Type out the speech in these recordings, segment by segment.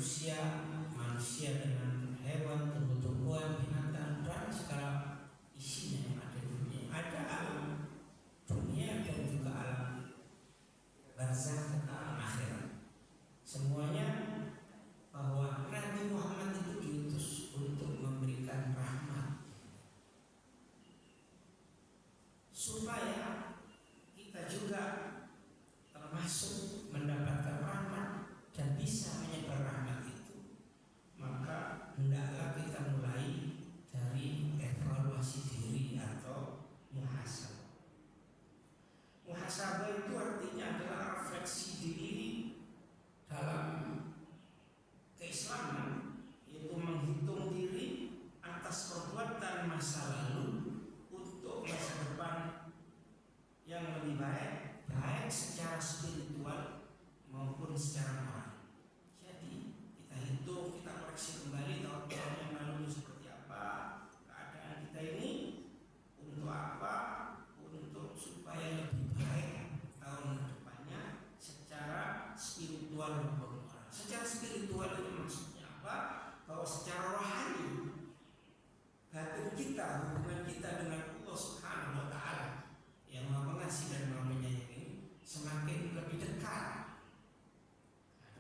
manusia dengan hewan, tumbuh-tumbuhan, binatang, dan segala isinya yang ada di dunia. Ada alam dunia dan juga alam barzakh dan alam akhirat. Semuanya bahwa Nabi Muhammad itu diutus untuk memberikan rahmat supaya kita juga termasuk mendapatkan rahmat dan bisa menyebar rahmat itu. Maka hendaklah kita mulai dari evaluasi diri atau muhasabah. Muhasabah itu artinya adalah refleksi diri dalam keislaman, yaitu menghitung diri atas perbuatan masa lalu untuk masa depan yang lebih baik, baik secara spiritual maupun secara moral. Jadi kita hitung, kita koreksi kembali tahun-tahun yang lalu seperti apa keadaan kita ini, untuk apa, untuk supaya lebih baik tahun depannya secara spiritual maupun moral. Secara spiritual itu maksudnya apa? Bahwa secara rohani batin kita, hubungan kita dengan Allah Subhanahu wa Ta'ala yang Maha Pengasih dan Maha Menyayangi semakin lebih dekat.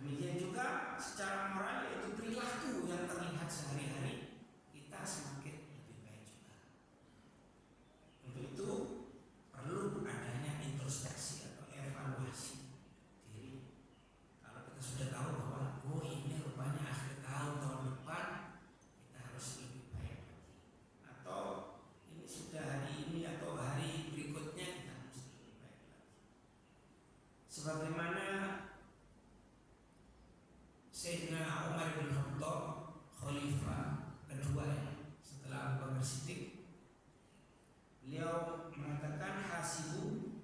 Demikian juga secara moral, yaitu perilaku yang terlihat sehari-hari kita semakin lebih baik juga. Untuk itu perlu adanya introspeksi atau evaluasi diri. Kalau kita sudah tahu bahwa ini rupanya akhir tahun depan kita harus lebih baik lagi, atau ini sudah hari ini atau hari berikutnya kita harus lebih baik lagi. Sebagaimana Sayyidina Umar bin Khattab, khalifah kedua setelah Abu Bakar Siddiq, beliau mengatakan hasibu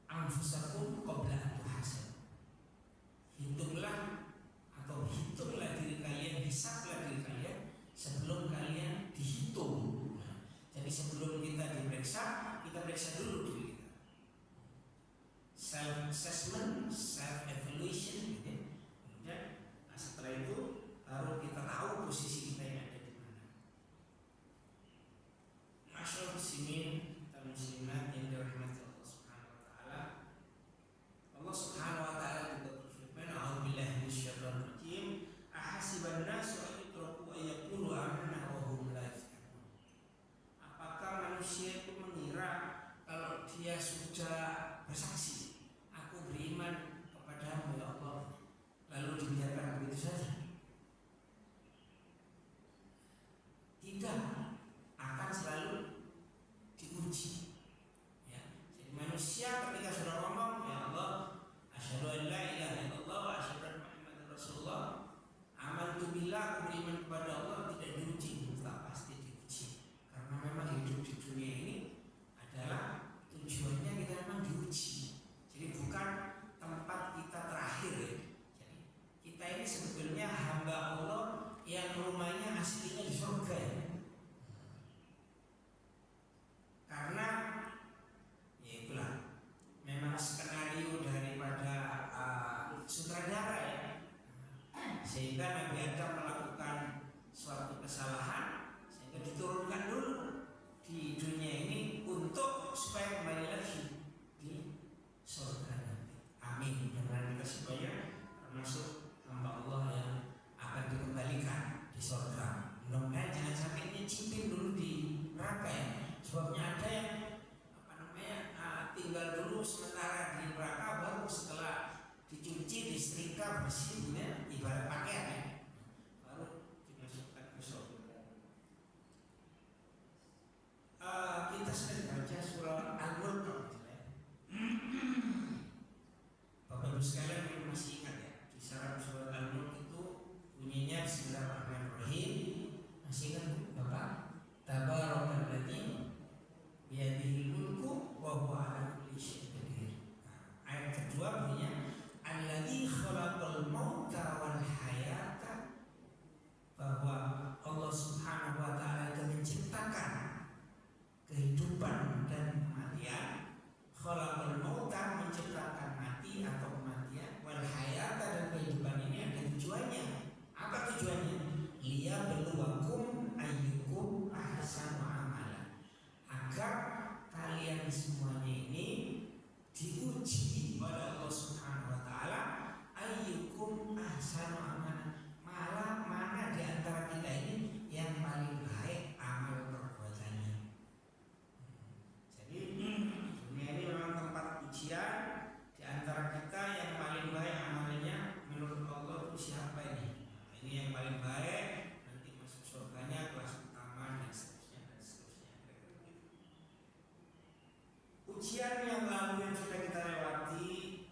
anfusakum qabla an tuhasabu. Hitunglah diri kalian, hisablah diri kalian sebelum kalian dihitung. Jadi sebelum kita diperiksa, kita periksa dulu diri kita. Self assessment, self evaluation, gitu. Kemudian setelah itu baru kita tahu posisi kita yang ada di mana. Masyaallah muslimin dan muslimat yang dirahmati Allah Subhanahu wa Ta'ala. Allah Subhanahu wa Ta'ala juga berfirman, a'udzubillahi minasyaitonir rajim, ahasiban nasu an yutraku an yaqulu amanna wa hum la yaftanun. Apakah manusia itu mengira kalau dia sudah bersaksi, aku beriman kepadamu ya Allah, lalu dibiarkan begitu saja? Tidak, akan selalu diuji. Ya, jadi manusia ketika sudah ngomong ya Allah, asyhadu an la ilaha illallah wa asyhadu anna Muhammadar Rasulullah, amantu billah, aku beriman kepada Allah, tidak diuji, tak pasti diuji. Karena memang hidup di dunia ini adalah tujuannya kita memang diuji. Jadi bukan tempat kita terakhir. Jadi kita ini sebetulnya hamba Allah yang rumahnya aslinya di surga. Karena ya itulah memang skenario daripada sutradara ya, sehingga Nabi Adam melakukan suatu kesalahan sehingga diturunkan dulu di dunia ini untuk supaya kembali lagi di surga nanti. Amin. Dengan kita supaya termasuk hamba Allah yang akan dikembalikan di surga. Mudah-mudahan jangan sampai ini cimpin dulu di neraka ya. Sebabnya ada yang tinggal dulu sementara di neraka, baru setelah dicuci, disetrika, bersih, ibarat pakaian ya, baru dimasukkan ke surga. Kita sudah baca surah Al-Mulk. Bapak Ibu sekalian masih ingat ya, di surah Al-Mulk itu bunyinya Bismillahirrahmanirrahim. Masih ingat Bapak? Tabarakalladzi biyadihil mulku wa huwa ala kulli syai'in qadir. Ayat kedua bunyinya alladzi khalaqal mauta wal hayata ujian yang lalu yang sudah kita lewati,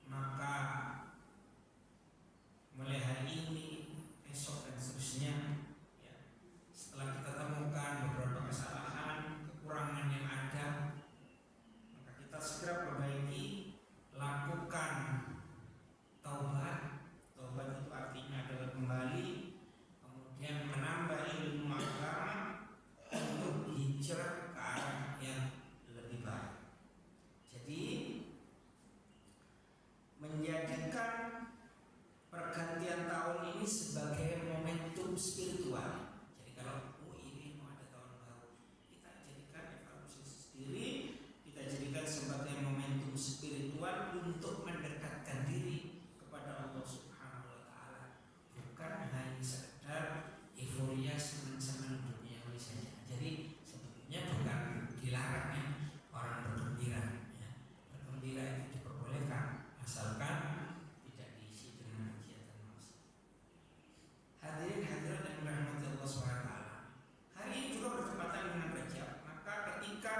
maka mulai hari ini, esok dan seterusnya, ya, setelah kita temukan beberapa kesalahan, kekurangan yang ada, maka kita segera perbaiki, lakukan taubat. Taubat itu artinya adalah kembali, kemudian menambah ilmu agama untuk hijrah ke arah yang lebih baik. Jadi menjadikan pergantian tahun ini sebagai momentum spiritual. Jadi kalau ini mau ada tahun baru, kita jadikan evaluasi sendiri, kita jadikan sebagai momentum spiritual untuk mendekatkan diri kepada Allah Subhanahu wa taala, bukan hanya sekedar euforia senang-senang duniawi saja. Jadi sebetulnya bukan dilarang ya orang bergembira, ya. Bergembira itu diperbolehkan asalkan tidak diisi dengan kegiatan maksiat. Hadirin hadirat yang dirahmati Allah Subhanahu wa taala, hari ini juga bertepatan dengan Rajab, maka ketika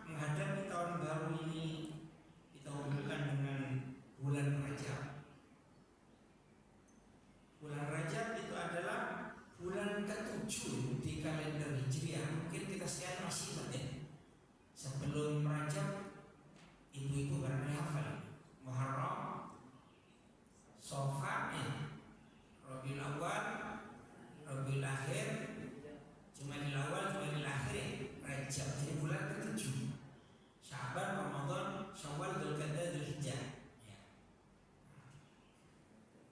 menghadapi tahun baru ini kita hubungkan dengan bulan Rajab. Bulan Rajab itu adalah bulan ke-7 di kalender Hijriah. Mungkin kita sekalian masih ingat ya, sebelum Rajab ibu-ibu barangkali hafal Muharram, Safar, Rabiul Awal, Rabiul Akhir, Jumadil Awal, Jumadil Akhir, Rajab. Jadi bulan ke-7. Sya'ban, Ramadan, Syawal, Dzulqa'dah, Dzulhijjah. Ya.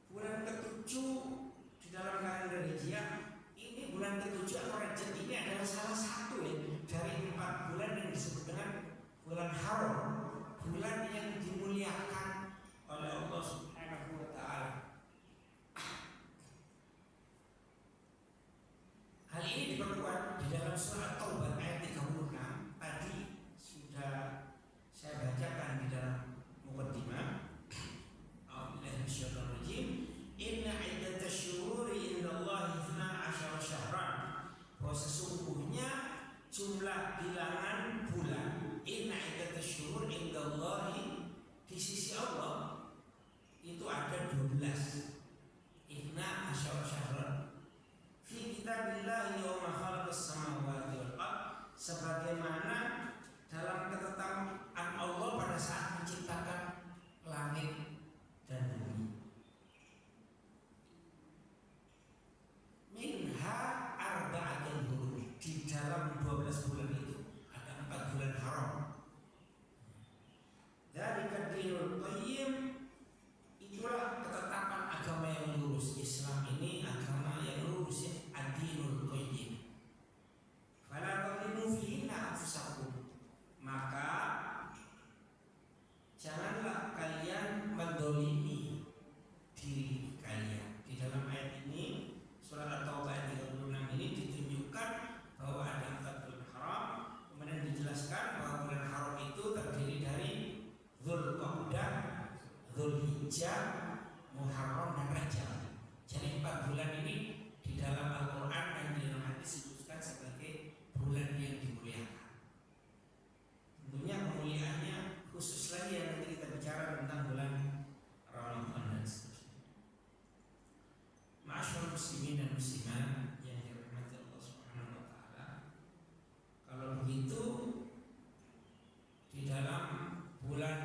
Bulan ke-7 di dalam kalender Hijriah, ini bulan ke-7 atau Rajab ini adalah salah satu ya dari 4 bulan yang disebut dengan bulan haram, bulan yang dimuliakan oleh Allah Subhanahu wa taala. Hal ini diperkuat di dalam surah Taubah ayat 36. Tadi sudah saya bacakan di dalam muqaddimah. A'udzubillahi minasyaitonir rajim. Inna iddatash syuhuri indallahi 12 syahran. Bahwa sesungguhnya jumlah bilangan bulan, inna iddatash syuhur indallahi, di sisi Allah itu ada 12. Inna asyara syahran fi kitabillah yawma khalaqas samawati wal ard, sebagaimana dalam ketetapan Allah pada saat menciptakan langit dan bumi. Minha arba'atun hurum, di dalam 12 bulan itu ada 4 bulan haram. Dari dinul qayyim, itulah ketetapan agama yang lurus. Islam ini agama yang lurus ya, ad-dinul qayyim. Fala tadlimu fihinna anfusakum, maka janganlah kalian mendolimi diri kalian. Di dalam ayat ini, surat At-Taubah ayat 36 ini ditunjukkan bahwa ada 4 bulan haram. Kemudian dijelaskan bahwa bulan haram itu terdiri dari Dzulqa'dah, Dzulhijjah, Muharram dan Rajab. Jadi 4 bulan ini di dalam Al-Quran dan di dalam hadis disebutkan sebagai bulan yang dimuliakan. Tentunya kemuliaannya khusus lagi yang nanti kita bicara tentang bulan Ramadan dan seterusnya. Ma'asyiral muslimin dan muslimat yang dirahmati Allah Subhanahu wa taala, kalau begitu di dalam bulan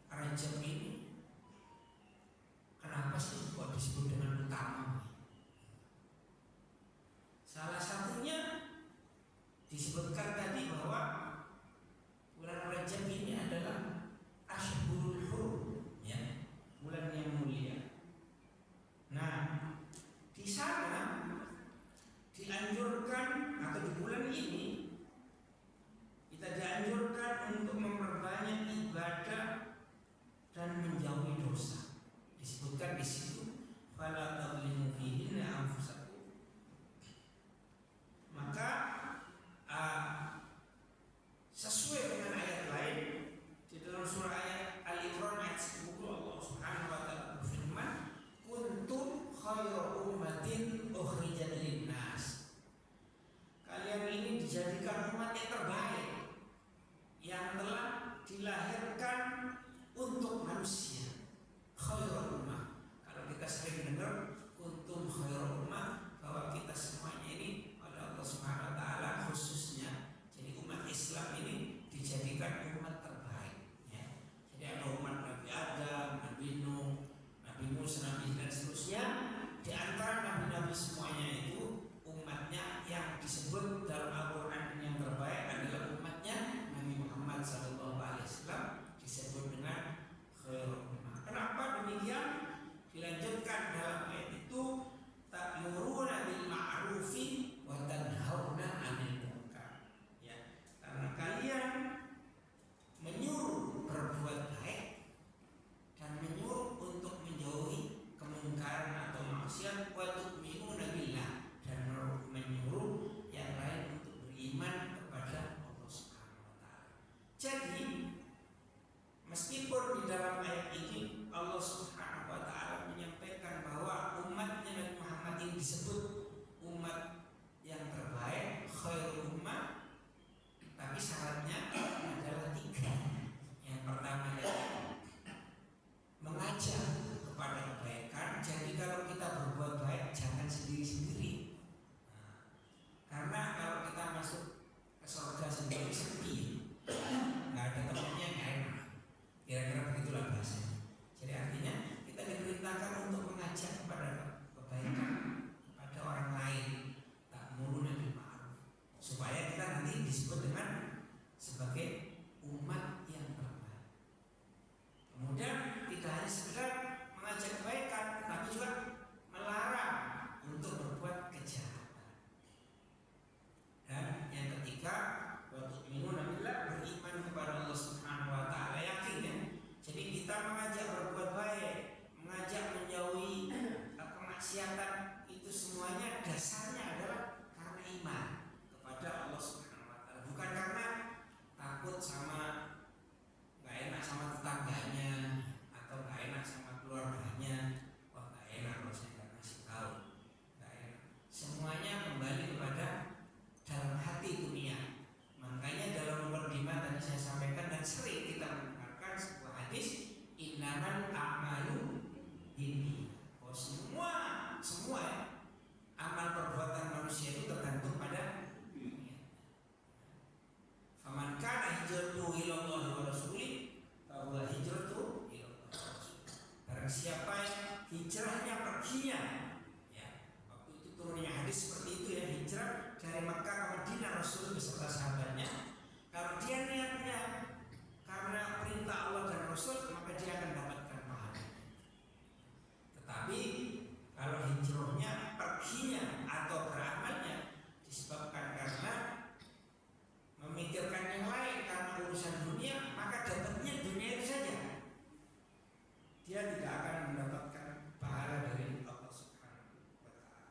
Rajab ini kenapa sih kok disebut dengan utama? Salah satunya disebutkan tadi bahwa bulan Rajab ini adalah Ashhurul Hurum, ya, bulan yang mulia. Nah, di sana dianjurkan, atau di bulan ini kita dianjurkan untuk memperbanyak ibadah dan menjauhi dosa. Disebutkan di situ, fala tadlimu fihinna anfusakum. Maka sesuai dengan ayat lain di dalam surah ayat Al-Imran ayat 10, Allah Subhanahu wa taala berfirman, kuntum khairu ummatin dikatakan dalam ayat itu ta'muruna bil ma'rufi wa tanhauna 'anil munkar. Ya, karena kalian menyuruh berbuat baik dan menyuruh untuk menjauhi kemungkaran atau maksiat, wa tu'minuna billah, dan menyuruh yang lain untuk beriman kepada Allah Subhanahu wa taala. Jadi meskipun di dalam ayat ini Allah Subhanahu wa taala menyampaikan bahwa umatnya Nabi Muhammad ini disebut umat yang terbaik, khairul ummah, tapi syaratnya adalah 3. Yang pertama adalah mengajak kepada kebaikan. Jadi kalau kita berbuat baik jangan sendiri-sendiri. Karena kalau kita masuk ke surga sendiri sepi, nggak ada temannya, nggak enak. Kira-kira begitulah bahasanya. Jadi artinya kita diperintahkan untuk mengajak kepada kebaikan kepada orang lain, ta'muruna bil ma'ruf, supaya kita nanti disebut dengan sebagai umat yang terbaik. Kemudian tidak hanya sekedar mengajak kebaikan, tapi juga melarang untuk berbuat kejahatan. Dan yang ketiga, wa tu'minuna billah, beriman kepada Allah Subhanahu wa taala, yakin ya. Jadi kita mengajak berbuat baik, mengajak menjauhi kemaksiatan, itu semuanya dasarnya adalah karena iman kepada Allah Subhanahu wa taala, bukan karena takut sama nggak enak sama tetangganya atau nggak enak sama keluarganya. Wah, nggak enak kalau saya nggak kasih tahu, nggak enak. Semuanya kembali kepada dalam hati dunia. Makanya dalam mukadimah tadi saya sampaikan dan sering kita mendengarkan sebuah hadis, innamal a'malu binniyat. Oh, semua ya, amal perbuatan manusia itu tergantung pada niat. Faman kana hijratuhu ilallahi wa rasulih fa huwa hijratuhu ilallahi wa rasulih. Barang siapa yang hijrahnya perginya, ya, waktu itu turunnya hadis seperti itu ya, hijrah dari Makkah ke Madinah Rasul beserta sahabatnya. Kalau dia niatnya karena perintah Allah dan Rasul, maka dia akan dapatkan pahala. Tetapi kalau hijrahnya, perginya atau beramalnya disebabkan karena memikirkan yang lain, karena urusan dunia, maka dapatnya dunia itu saja. Dia tidak akan mendapatkan pahala dari Allah Subhanahu wa taala.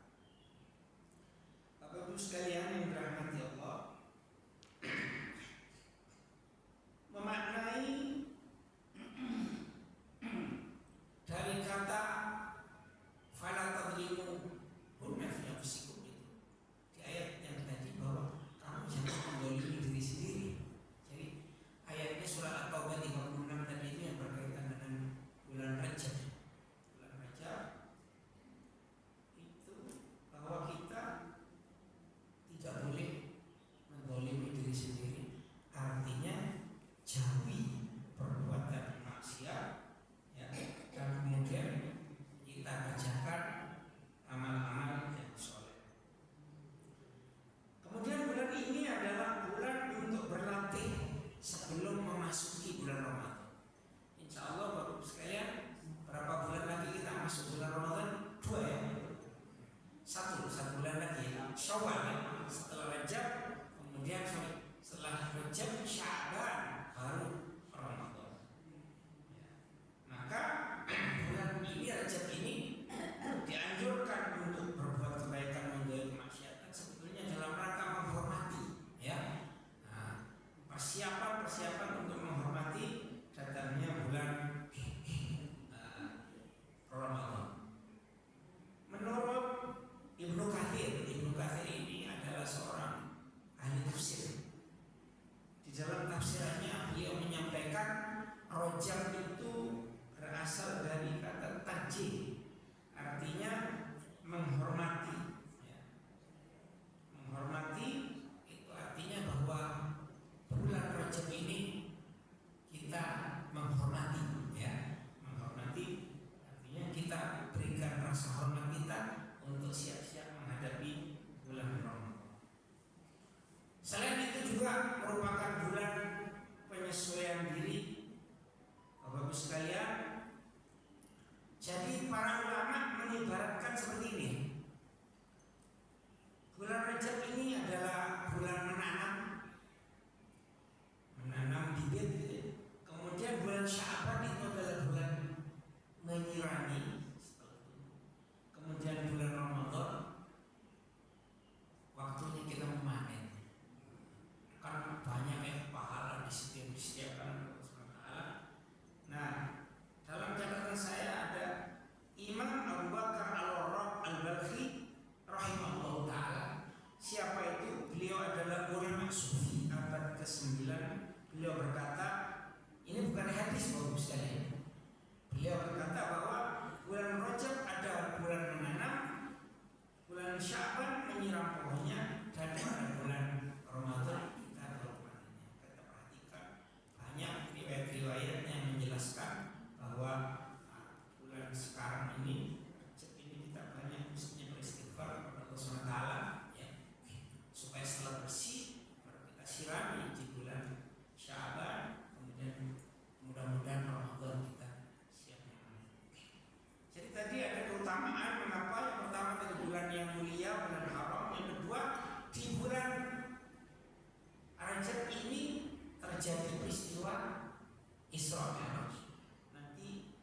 Bapak Ibu sekalian yang dirahmati Allah, memaknai Isra Mi'raj. Nanti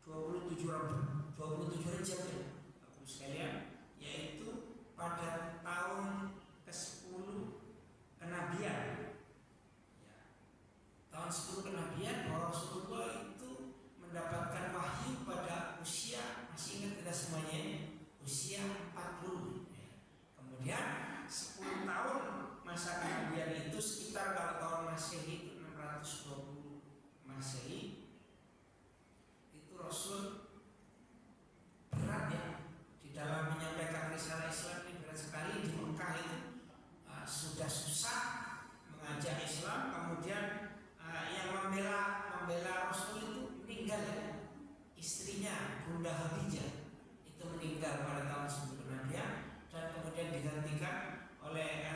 27 Rejab ya, Bapak sekalian, yaitu pada tahun ke-10 kenabian. Ya. Tahun 10 kenabian bahwa Rasulullah itu mendapatkan wahyu pada usia, masih ingat kita semuanya, usia 40 ya. Kemudian 10 tahun masa kenabian itu sekitar kalau tahun Masehi itu 620 Masehi, itu Rasul berat ya di dalam menyampaikan risalah Islam ini, berat sekali. Di Mekah itu sudah susah mengajak Islam. Kemudian yang membela Rasul itu meninggal ya, istrinya Bunda Khadijah itu meninggal pada tahun 10 kenabian, dan kemudian digantikan oleh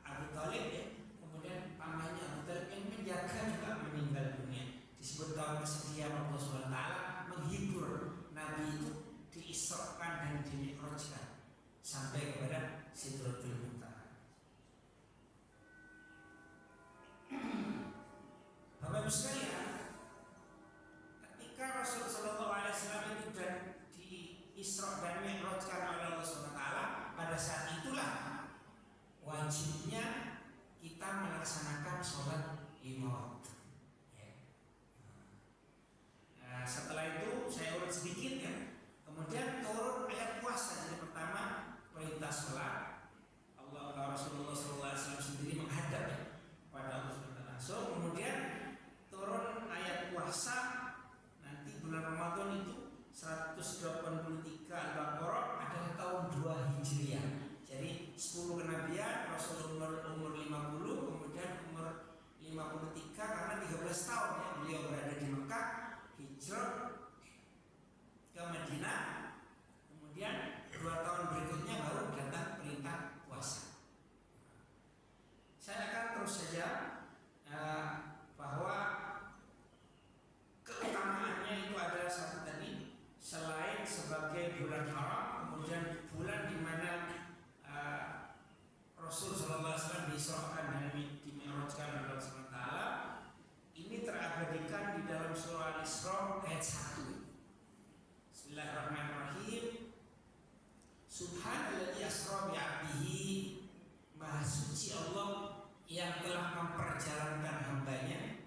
Abu Thalib ya. Kemudian pamannya Abu Thalib yang menjaga juga meninggal dunia. Disebut tahun kesedihan Allah SWT menghibur Nabi itu, diisrakan dan dimi'rajkan sampai kepada Sidratul Muntaha. Bapak Ibu sekalian, ketika Rasul Sallallahu Alaihi Wasallam itu dan diisra dan mi'rajkan oleh Allah SWT, pada saat itulah wajibnya kita melaksanakan sholat 5 waktu. Nah, setelah itu saya urut sedikit ya. Kemudian turun ayat puasa. Jadi pertama perintah sholat, Rasulullah SAW sendiri menghadap ya pada Allah SWT langsung. Kemudian turun ayat puasa. Nanti bulan Ramadan itu 183 Al-Baqarah adalah tahun 2 Hijriah. Jadi 10 kenabian, Rasulullah umur 50, kemudian umur 53 karena 13 tahun ya beliau berada di Mekah, hijrah ke Madinah. Kemudian 2 tahun berikutnya baru datang perintah puasa. Saya akan terus saja bahwa keutamaannya itu adalah satu tadi, selain sebagai bulan haram, kemudian bulan di mana Rasul Sallallahu Alaihi Wasallam diisrakan dan dimi'rajkan oleh Allah SWT, ini terabadikan di dalam surah Al-Isra ayat 1. Bismillahirrahmanirrahim. Subhanalladzi asra bi'abdihi, Maha suci Allah yang telah memperjalankan hambanya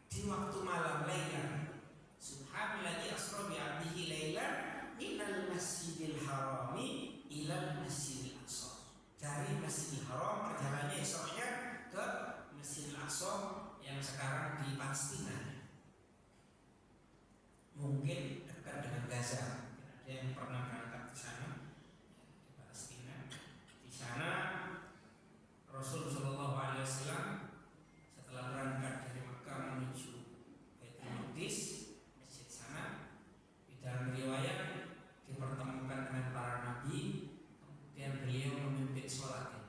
di waktu malam lailan. Subhanalladzi asra bi'abdihi lailan minal masjidil harami ilal masjidil aqsa. Dari Masjidil Haram perjalanannya esoknya ke Masjidil Aqsa yang sekarang di Palestina. Mungkin dekat dengan Gaza. Ada yang pernah berangkat ke sana di Palestina. Di sana Rasul Shallallahu Alaihi Wasallam setelah berangkat dari Mekah menuju Baitul Maqdis, masjid sana, di dalam riwayat dipertemukan dengan para nabi. Kemudian beliau memimpin sholat.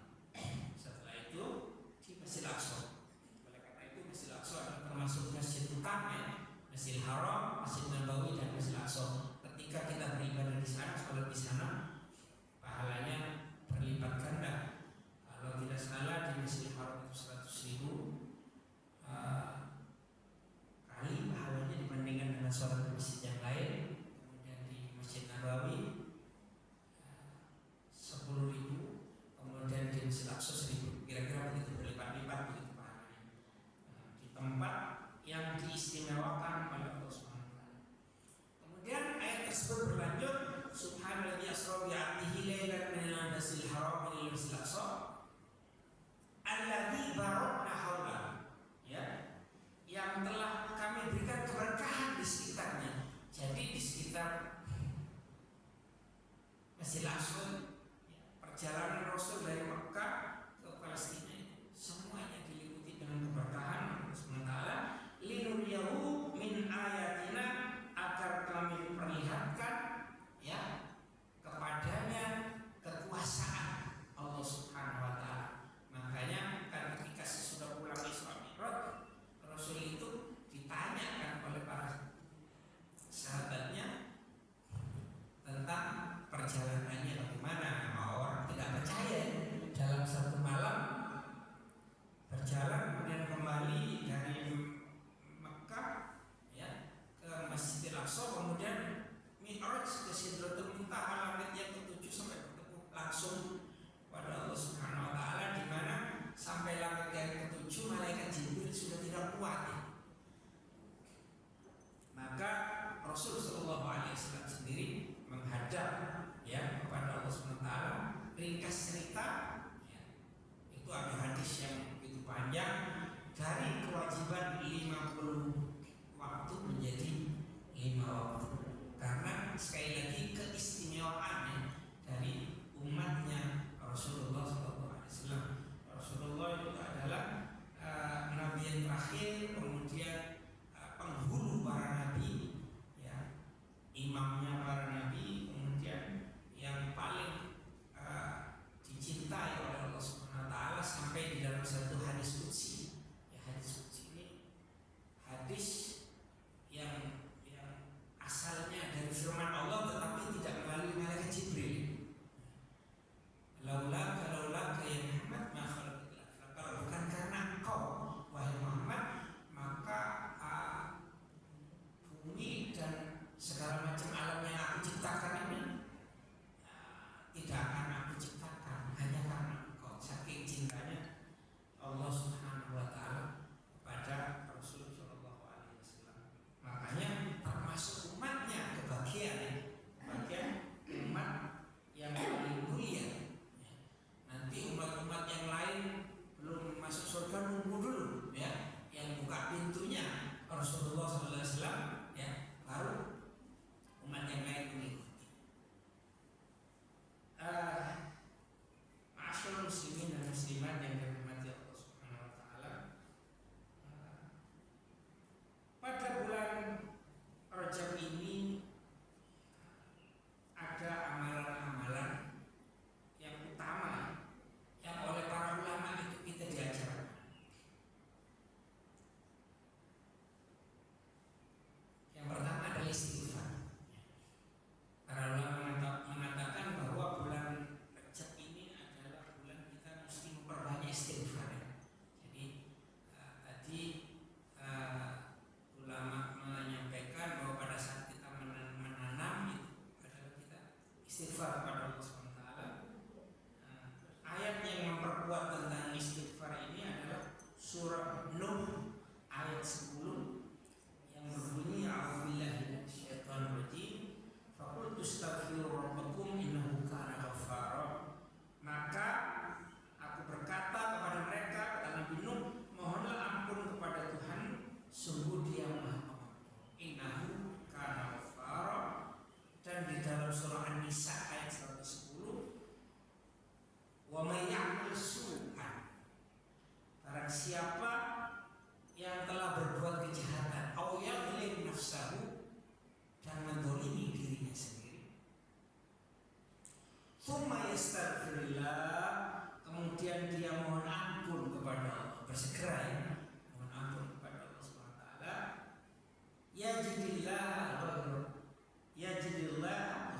Setelah itu di Masjid Aqsa. Oleh karena itu Masjid Aqsa adalah termasuk masjid utama, Masjidil Haram, Masjid Nabawi dan Masjid Aqsa. Ketika kita beribadah di sana, sholat di sana, pahalanya berlipat ganda. Kalau tidak salah di Masjidil Haram itu 100.000 kali pahalanya dibandingkan dengan sholat di masjid yang lain. Kemudian di Masjid Nabawi 10.000, kemudian di Masjid Aqsa 1.000, kira-kira begitu, berlipat-lipat begitu pahalanya. Di tempat yang diistimewakan oleh Allah Subhanahu wa taala. Kemudian ayat tersebut berlanjut, Subhanalladzi asra bi 'abdihi lailan minal masjidil haram ilal masjidil aqsa alladzi barakna haulahu, ya, yang telah kami berikan keberkahan di sekitarnya. Jadi di sekitar Masjidil Aqsa, perjalanan Rasul dari Mekah ke Palestina itu semuanya diliputi dengan keberkahan Allah Subhanahu wa taala. Linuriyahu min ayatina, agar kami perlihatkan ya kepadanya kekuasaan Allah Subhanahu wa taala. Makanya kan ketika sesudah pulang Isra Mi'raj, Rasul itu ditanyakan oleh para sahabatnya tentang perjalanannya bagaimana. Orang tidak percaya dalam satu malam Mi'raj ke Sidratul Muntaha, langit yang ketujuh, sampai bertemu langsung pada Allah Subhanahu wa taala, di mana sampai langit yang ketujuh malaikat Jibril sudah tidak kuat ya. Maka Rasul Shallallahu Alaihi Wasallam sendiri menghadap ya kepada Allah Subhanahu wa taala. Ringkas cerita ya, itu ada hadis yang begitu panjang, dari kewajiban 50 waktu menjadi 5 waktu. Karena sekali lagi keistimewaannya dari umatnya Rasulullah SAW. Rasulullah itu adalah nabi yang terakhir, kemudian penghulu para nabi, ya, imamnya para nabi, kemudian yang paling dicintai oleh Allah Subhanahu Wa Taala, sampai di dalam satu hadis qudsi. Ya, hadis qudsi ini hadis yang asalnya dari firman Allah tetapi tidak melalui malaikat Jibril. Laula ya Muhammad ma khalaqtul aflaq. Kalau bukan karena engkau wahai Muhammad, maka bumi dan segala macam alam yang aku ciptakan ini tidak akan aku ciptakan, hanya karena engkau. Saking cintanya Allah Subhanahu wa taala kepada Rasul sallallahu alaihi wasallam. Makanya termasuk umatnya kebagian umat yang paling mulia. Nanti umat-umat yang lain belum masuk surga nunggu dulu ya, yang buka pintunya Rasulullah SAW ya, baru umat yang lain mengikuti. Ma'asyiral muslimin dan muslimat yang dirahmati Allah Subhanahu wa taala. Pada bulan Rajab ini ada amalan-amalan yang utama yang oleh para ulama itu kita diajarkan. Yang pertama adalah istighfar. Para ulama mengatakan bahwa bulan Rajab ini adalah bulan kita mesti memperbanyak istighfar. Jadi tadi ulama menyampaikan bahwa pada saat kita menanam itu adalah kita istighfar kepada Allah Subhanahu wa taala. Ayat yang memperkuat tentang istighfar ini adalah surah Nuh ayat 10 yang berbunyi a'udzubillahi minasyaitonir rajim faqultu astaghfiru rabbakum innahu kana ghaffara. Maka aku berkata kepada mereka, kata Nabi Nuh, mohonlah ampun kepada Tuhan, sungguh Dia Maha Pengampun. Innahu kana ghaffara. Dan di dalam surah An-Nisa ayat 110, wa may ya'mal su'an, barang siapa yang telah berbuat kejahatan, aw yadhlim nafsahu, dan mendolimi dirinya sendiri, tsumma yastaghfirullah, kemudian dia mohon ampun kepada Allah, bersegera ya mohon ampun kepada Allah Subhanahu wa taala, yajidillah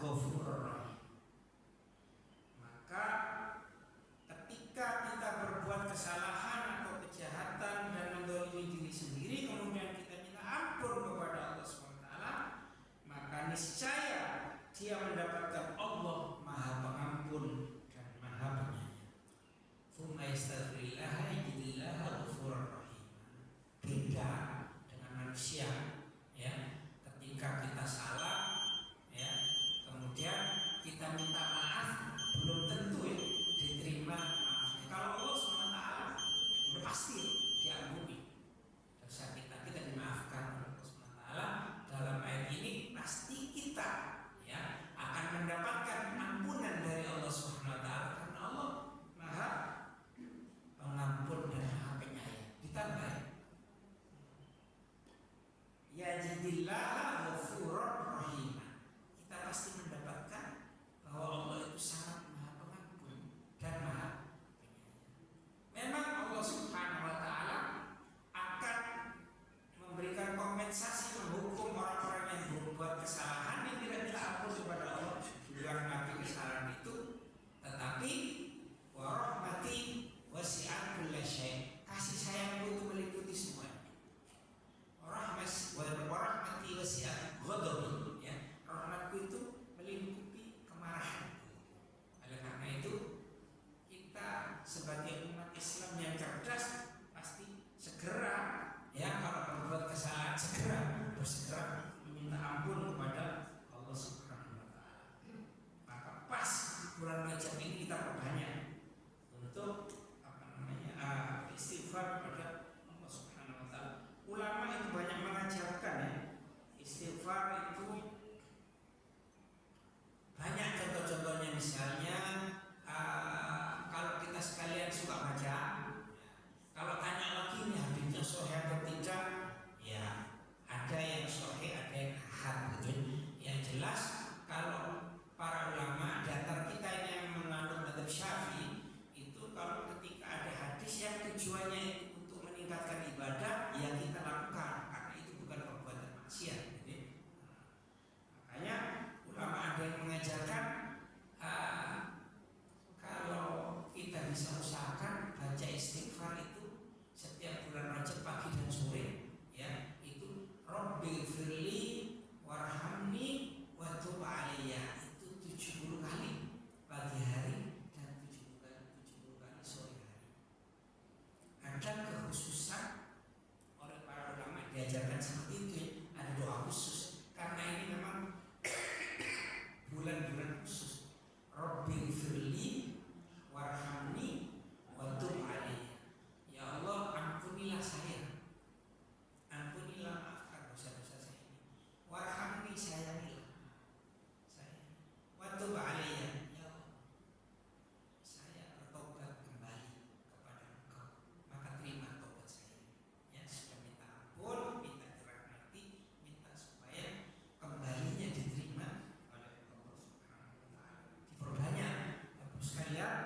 ghafurur rahim. Maka ketika kita berbuat kesalahan atau kejahatan dan mendolimi diri sendiri, kemudian kita minta ampun kepada Allah SWT, maka niscaya dia mendapatkan Allah Maha Pengampun dan Maha Penyayang. Tsumma yastaghfirullah yajidillah ghafurur rahim. Beda dengan manusia ya, ketika kita salah ya, kemudian kita minta maaf, belum tentu ya diterima maafnya. Kalau Allah SWT udah pasti diampuni dosa kita dimaafkan oleh Allah SWT. Dalam ayat ini pasti kita ya akan mendapatkan ampunan dari Allah SWT, karena Allah Maha Pengampun dan Maha Penyayang. Ditambah jelas kalau para ulama di antara kita ini yang menganut mazhab Syafi'i itu kalau ketika ada hadis yang tujuannya itu untuk meningkatkan ibadah, ya kita lakukan karena itu bukan perbuatan maksiat. Jadi, makanya ulama ada yang mengajarkan kalau kita bisa usahakan baca istighfar itu setiap bulan Rajab pagi dan sore, ya, itu Rabbighfirli warhamni wa tub alayya, itu 70 kali pagi hari dan 70 kali sore hari. Ada kekhususan oleh para ulama diajarkan seperti itu, ya. Ada doa khusus karena ini memang bulan-bulan khusus. Rabbighfirli warhamni wa tub alayya. Ya Allah, ampunilah saya, ampunilah, maafkan dosa-dosa saya ini. Warhamni, sayangilah saya. Wa tub alayya, ya Allah, saya bertobat kembali kepada Engkau, maka terima tobat saya. Ya, sudah minta ampun, minta dirahmati, minta supaya kembalinya diterima oleh Allah Subhanahu wa taala. Diperbanyak, Bapak sekalian,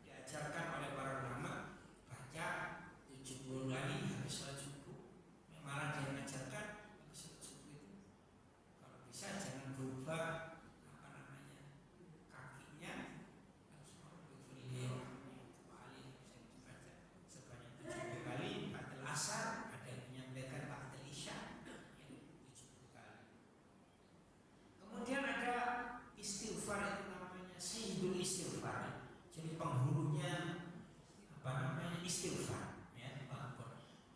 diajarkan oleh para ulama baca 70 kali habis sholat subuh. Malah dia mengajarkan habis sholat subuh itu kalau bisa jangan berubah kakinya, harus beliau bisa dibaca sebanyak 70 kali. Ba'dal asar ada yang menyampaikan ba'dal isya 70 kali. Kemudian ada istighfar, itu namanya sayyidul istighfar. Jadi penghulunya istighfar, ya.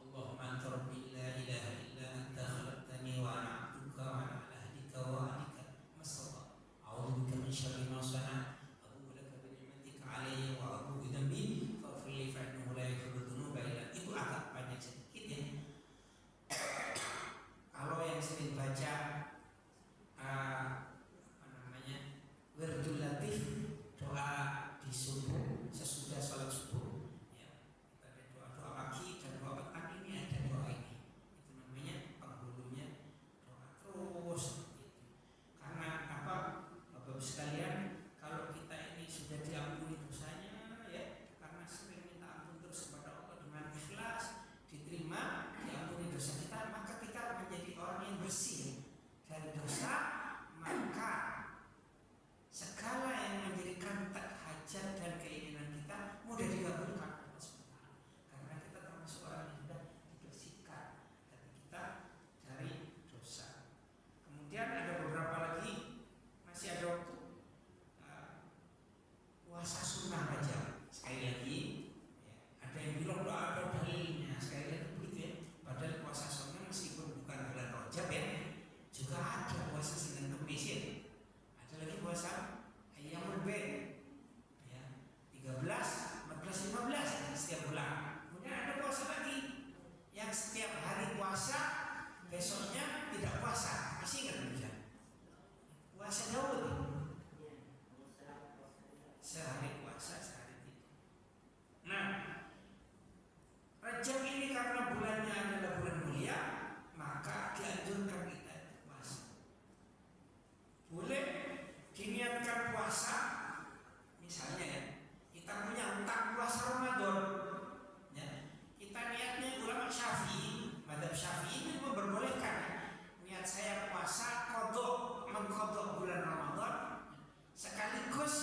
Allahumma anta rabbi la ilaha illa anta khalaqtani wa ana 'abduka wa ana 'ala ahdika wa wa'dika mastata'tu. A'udzu bika min syarri ma sana'tu. Abu'u laka bi ni'matika 'alayya wa abu'u bi dhanbi faghfir li fa innahu la yaghfiru dzunuba illa anta. Itu agak banyak sedikit, ya. Kalau yang sering baca wirdul latif, doa di subuh sesudah sholat subuh, ya, kita ada doa pagi dan doa petang, ini ada doa ini, itu namanya penghulunya doa terus gitu. Karena apa, Bapak sekalian, kalau kita ini sudah diampuni dosanya, ya, karena sering minta ampun terus kepada Allah dengan ikhlas, diterima, diampuni dosa kita, maka kita menjadi orang yang bersih dari dosa. Maka segala yang menjadikan hajat dan keinginan kita mudah dikabulkan Allah SWT, karena kita termasuk orang yang sudah dibersihkan dan kita dari dosa. Kemudian ada beberapa lagi, masih ada waktu, puasa sunnah Rajab. Sekali lagi, ya, ada yang bilang doa ada dalilnya, sekali lagi begitu, ya. Padahal puasa sunnah meskipun bukan bulan Rajab, ya, juga ada puasa Senin Kemis, ya. Ada lagi puasa Ayyamul Bid, ya, 13, 14, 15 setiap bulan. Kemudian ada puasa lagi yang setiap hari puasa, besoknya tidak puasa. Masih ingat bisa? Puasa Daud, sehari puasa, sehari tidak. Nah, Rajab ini karena bulannya adalah bulan mulia, maka dianjurkan kita puasa. Boleh diniatkan puasa, misalnya, ya, kita punya utang puasa Ramadan, ya, kita niatnya ulama Syafi'i, mazhab Syafi'i ini memperbolehkan, ya. Niat saya puasa mengkodok bulan Ramadan sekaligus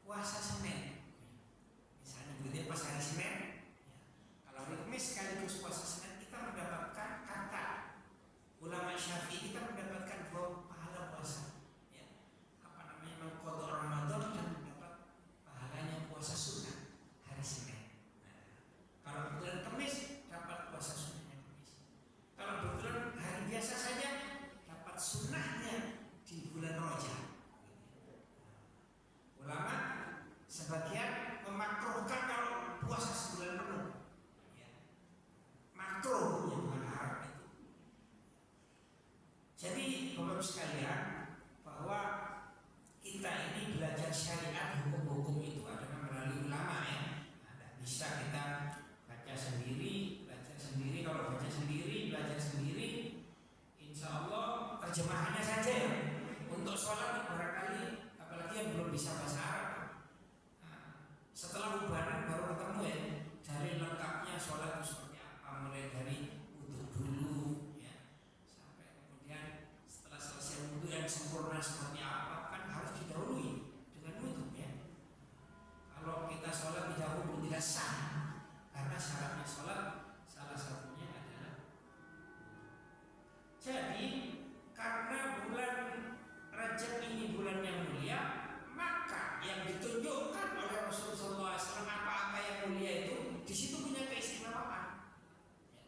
puasa Senin, misalnya begitu, pas hari Senin, ya. Kalau hari Kamis sekaligus puasa Senin, kita mendapatkan, kata ulama Syafi'i, kita mendapatkan dua pahala puasa, ya, mengkodok Ramadan dan mendapat pahalanya puasa sunnah hari Senin. Nah, kalau bulan Kamis dapat puasa sunnahnya Kamis. Kalau kebetulan hari biasa saja dapat sunnahnya di bulan Rajab. Ulama sebagian memakruhkan kalau puasa sebulan penuh, ya. Makruh, ya, bukan haram itu. Jadi Bapak sekalian, bahwa kita ini belajar syariat, hukum-hukum itu adalah melalui ulama, ya. Tidak bisa kita baca sendiri, belajar sendiri. Kalau baca sendiri, belajar sendiri, insya Allah terjemahannya saja ya. Untuk sholat barangkali apalagi yang belum bisa bahasa Arab. Nah, setelah ubanan baru ketemu ya. Dari lengkapnya sholat itu seperti apa, mulai dari wudhu dulu ya, sampai kemudian setelah selesai wudhu yang sempurna seperti apa kan harus didahului dengan wudhu ya. Kalau kita sholat tidak wudhu tidak sah, karena syaratnya sholat salah satunya adalah. Jadi karena bulan Rajab ini bulan yang mulia, maka yang ditunjukkan oleh Rasulullah SAW apa-apa yang mulia itu di situ punya keistimewaan. Ya.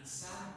lisan